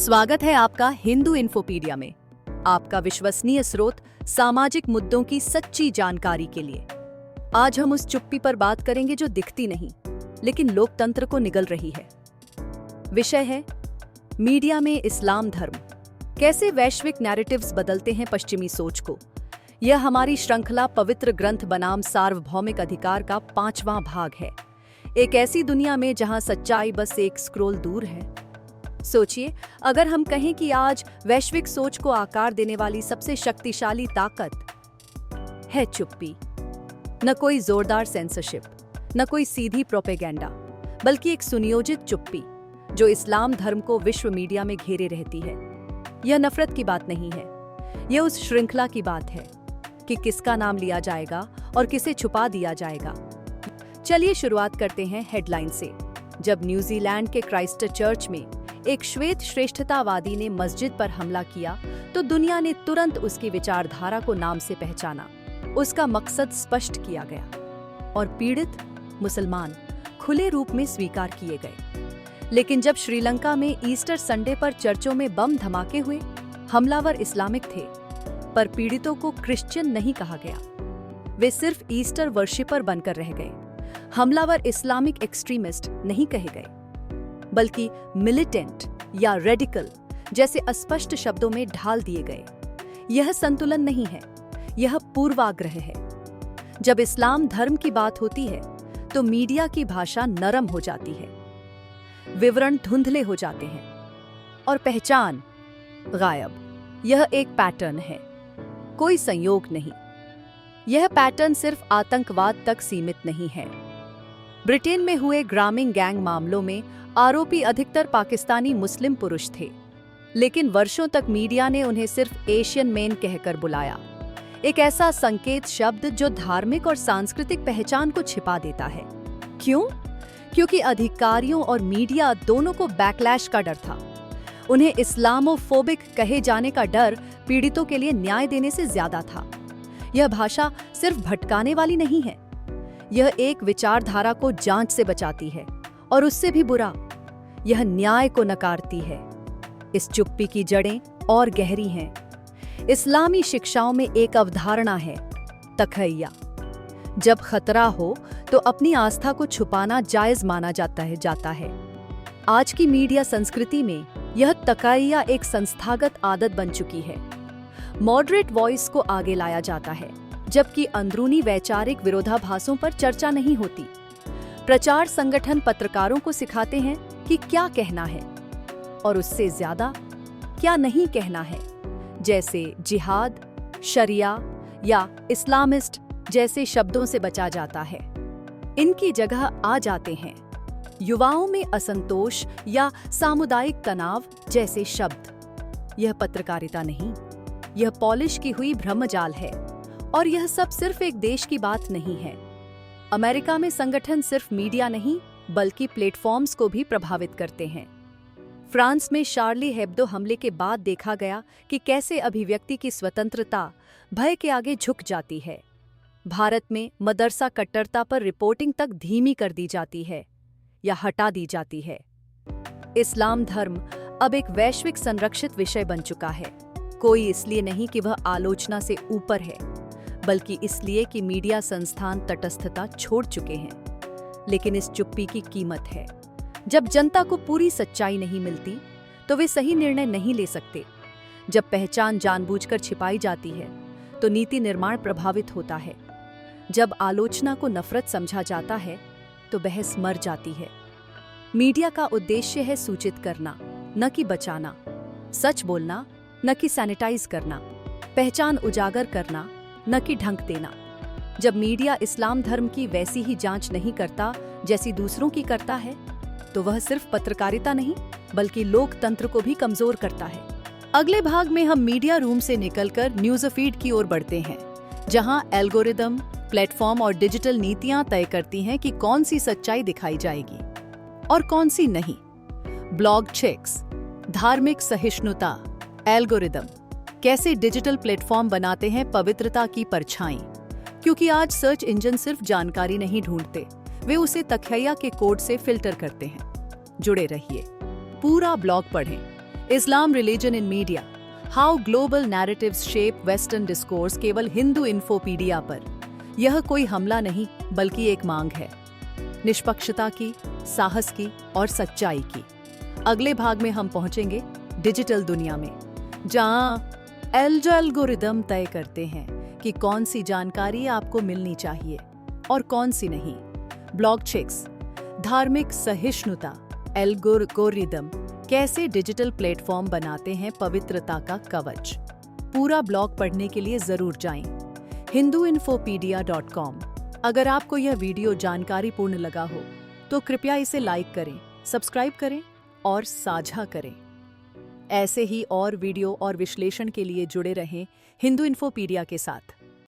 स्वागत है आपका हिंदू इन्फोपीडिया में, आपका विश्वसनीय स्रोत सामाजिक मुद्दों की सच्ची जानकारी के लिए। आज हम उस चुप्पी पर बात करेंगे जो दिखती नहीं लेकिन लोकतंत्र को निगल रही है। विषय है मीडिया में इस्लाम धर्म, कैसे वैश्विक नैरेटिव्स बदलते हैं पश्चिमी सोच को। यह हमारी श्रृंखला पवित्र ग्रंथ बनाम सार्वभौमिक अधिकार का 5वां भाग है। एक ऐसी दुनिया में जहां सच्चाई बस एक स्क्रॉल दूर है। सोचिए, अगर हम कहें कि आज वैश्विक सोच को आकार देने वाली सबसे शक्तिशाली ताकत है चुप्पी। न कोई जोरदार सेंसरशिप, न कोई सीधी प्रोपेगेंडा, बल्कि एक सुनियोजित चुप्पी जो इस्लाम धर्म को विश्व मीडिया में घेरे रहती है। यह नफरत की बात नहीं है, यह उस श्रृंखला की बात है कि किसका नाम लिया जाएगा और किसे छुपा दिया जाएगा। चलिए शुरुआत करते हैं हेडलाइन से। जब न्यूजीलैंड के क्राइस्टचर्च में एक श्वेत श्रेष्ठतावादी ने मस्जिद पर हमला किया तो दुनिया ने तुरंत उसकी विचारधारा को नाम से पहचाना। उसका मकसद स्पष्ट किया गया और पीड़ित मुसलमान खुले रूप में स्वीकार किए गए। लेकिन जब श्रीलंका में ईस्टर संडे पर चर्चों में बम धमाके हुए, हमलावर इस्लामिक थे पर पीड़ितों को क्रिश्चियन नहीं कहा गया। वे सिर्फ ईस्टर वर्शिपर बनकर रह गए। हमलावर इस्लामिक एक्सट्रीमिस्ट नहीं कहे गए बल्कि मिलिटेंट या रेडिकल जैसे अस्पष्ट शब्दों में ढाल दिए गए। यह संतुलन नहीं है, यह पूर्वाग्रह है। जब इस्लाम धर्म की बात होती है तो मीडिया की भाषा नरम हो जाती है, विवरण धुंधले हो जाते हैं और पहचान गायब। यह एक पैटर्न है, कोई संयोग नहीं। यह पैटर्न सिर्फ आतंकवाद तक सीमित नहीं है। ब्रिटेन में हुए ग्रामीण गैंग मामलों में आरोपी अधिकतर पाकिस्तानी मुस्लिम पुरुष थे, लेकिन वर्षों तक मीडिया ने उन्हें सिर्फ एशियन मेन कहकर बुलाया। एक ऐसा संकेत शब्द जो धार्मिक और सांस्कृतिक पहचान को छिपा देता है। क्यों? क्योंकि अधिकारियों और मीडिया दोनों को बैकलैश का डर था। उन्हें इस्लामोफोबिक कहे जाने का डर पीड़ितों के लिए न्याय देने से ज्यादा था। यह भाषा सिर्फ भटकाने वाली नहीं है, यह एक विचारधारा को जांच से बचाती है और उससे भी बुरा, यह न्याय को नकारती है। इस चुप्पी की जड़ें और गहरी हैं। इस्लामी शिक्षाओं में एक अवधारणा है, तखय्या। जब खतरा हो तो अपनी आस्था को छुपाना जायज माना जाता है। आज की मीडिया संस्कृति में यह तखय्या एक संस्थागत आदत बन चुकी है। मॉडरेट वॉइस को आगे लाया जाता है, जबकि अंदरूनी वैचारिक विरोधाभासों पर चर्चा नहीं होती। प्रचार संगठन पत्रकारों को सिखाते हैं कि क्या कहना है और उससे ज्यादा क्या नहीं कहना है, जैसे जिहाद, शरिया या इस्लामिस्ट जैसे शब्दों से बचा जाता है। इनकी जगह आ जाते हैं युवाओं में असंतोष या सामुदायिक तनाव जैसे शब्द। यह पत्रकारिता नहीं, यह पॉलिश की हुई भ्रमजाल है। और यह सब सिर्फ एक देश की बात नहीं है। अमेरिका में संगठन सिर्फ मीडिया नहीं बल्कि प्लेटफॉर्म्स को भी प्रभावित करते हैं। फ्रांस में शार्ली हेब्दो हमले के बाद देखा गया कि कैसे अभिव्यक्ति की स्वतंत्रता भय के आगे झुक जाती है। भारत में मदरसा कट्टरता पर रिपोर्टिंग तक धीमी कर दी जाती है या हटा दी जाती है। इस्लाम धर्म अब एक वैश्विक संरक्षित विषय बन चुका है, कोई इसलिए नहीं कि वह आलोचना से ऊपर है, बल्कि इसलिए कि मीडिया संस्थान तटस्थता छोड़ चुके हैं। लेकिन इस चुप्पी की कीमत है। जब जनता को पूरी सच्चाई नहीं मिलती तो वे सही निर्णय नहीं ले सकते। जब पहचान जानबूझकर छिपाई जाती है तो नीति निर्माण प्रभावित होता है। जब आलोचना को नफरत समझा जाता है तो बहस मर जाती है। मीडिया का उद्देश्य है सूचित करना, न कि बचाना, सच बोलना, न कि सैनिटाइज करना, पहचान उजागर करना, न कि ढंक देना। जब मीडिया इस्लाम धर्म की वैसी ही जांच नहीं करता जैसी दूसरों की करता है तो वह सिर्फ पत्रकारिता नहीं बल्कि लोकतंत्र को भी कमजोर करता है। अगले भाग में हम मीडिया रूम से निकलकर न्यूज़ फीड की ओर बढ़ते हैं, जहां एल्गोरिदम, प्लेटफॉर्म और डिजिटल नीतियां तय करती हैं कि कौन सी सच्चाई दिखाई जाएगी और कौन सी नहीं। ब्लॉग चेक्स, धार्मिक सहिष्णुता, एल्गोरिदम, कैसे डिजिटल प्लेटफॉर्म बनाते हैं पवित्रता की परछाई। क्योंकि आज सर्च इंजन सिर्फ जानकारी नहीं ढूंढते, वे उसे तखय्या के कोड से फिल्टर करते हैं। जुड़े रहिए, पूरा ब्लॉग पढ़ें, Islam religion in media, how global narratives shape western discourse, केवल हिंदू इन्फोपीडिया पर। यह कोई हमला नहीं बल्कि एक मांग है, निष्पक्षता की, साहस की और सच्चाई की। अगले भाग में हम पहुंचेंगे डिजिटल दुनिया में, जहां एल्गोरिदम तय करते हैं कि कौन सी जानकारी आपको मिलनी चाहिए और कौन सी नहीं। ब्लॉकचेक्स, धार्मिक सहिष्णुता, एल्गोरिदम कैसे डिजिटल प्लेटफॉर्म बनाते हैं पवित्रता का कवच। पूरा ब्लॉग पढ़ने के लिए जरूर जाएं hinduinfopedia.com। अगर आपको यह वीडियो जानकारीपूर्ण लगा हो तो कृपया इसे लाइक करें, सब्सक्राइब करें और साझा करें। ऐसे ही और वीडियो और विश्लेषण के लिए जुड़े रहें हिंदू इन्फोपीडिया के साथ।